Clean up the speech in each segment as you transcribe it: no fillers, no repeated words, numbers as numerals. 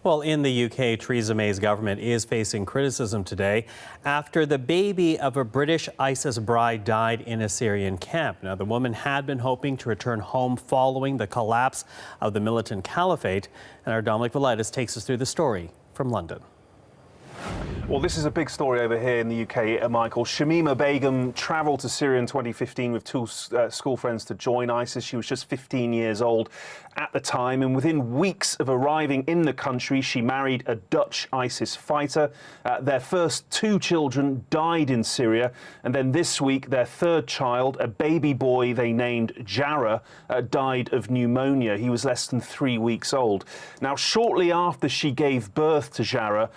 Well, in the UK, Theresa May's government is facing criticism today after the baby of a British ISIS bride died in a Syrian camp. Now, the woman had been hoping to return home following the collapse of the militant caliphate. And our Dominic Velitis takes us through the story from London. Well, this is a big story over here in the UK, Michael. Shamima Begum travelled to Syria in 2015 with two school friends to join ISIS. She was just 15 years old at the time, and within weeks of arriving in the country, she married a Dutch ISIS fighter. Their first two children died in Syria, and then this week, their third child, a baby boy they named Jarrah, died of pneumonia. He was less than 3 weeks old. Now, shortly after she gave birth to Jarrah,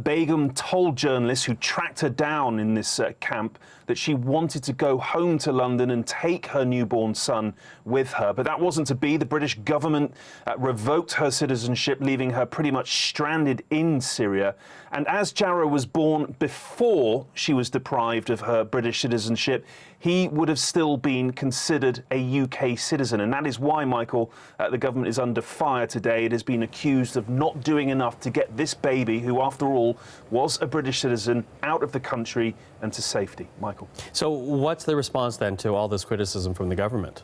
Begum told journalists who tracked her down in this camp that she wanted to go home to London and take her newborn son with her. But that wasn't to be. The British government revoked her citizenship, leaving her pretty much stranded in Syria. And as Jarrah was born before she was deprived of her British citizenship, he would have still been considered a UK citizen. And that is why, Michael, the government is under fire today. It has been accused of not doing enough to get this baby, who after all was a British citizen, out of the country and to safety. Michael. So what's the response then to all this criticism from the government?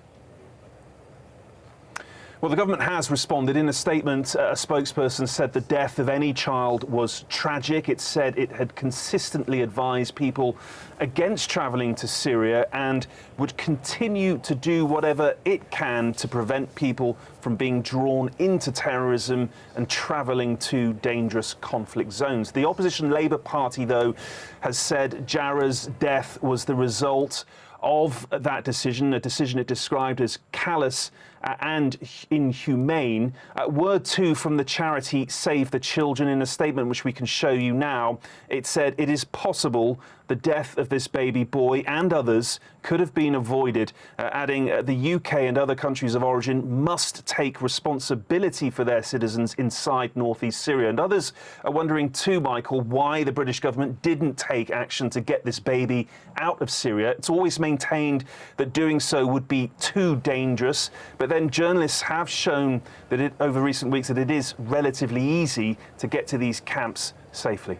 Well, the government has responded. In a statement, a spokesperson said the death of any child was tragic. It said it had consistently advised people against travelling to Syria and would continue to do whatever it can to prevent people from being drawn into terrorism and travelling to dangerous conflict zones. The opposition Labour Party, though, has said Jarrah's death was the result of that decision, a decision it described as callous and inhumane. Word too from the charity Save the Children. In a statement which we can show you now, it said it is possible the death of this baby boy and others could have been avoided, adding the UK and other countries of origin must take responsibility for their citizens inside northeast Syria. And others are wondering too, Michael, why the British government didn't take action to get this baby out of Syria. It's always maintained that doing so would be too dangerous, but then journalists have shown that over recent weeks that it is relatively easy to get to these camps safely.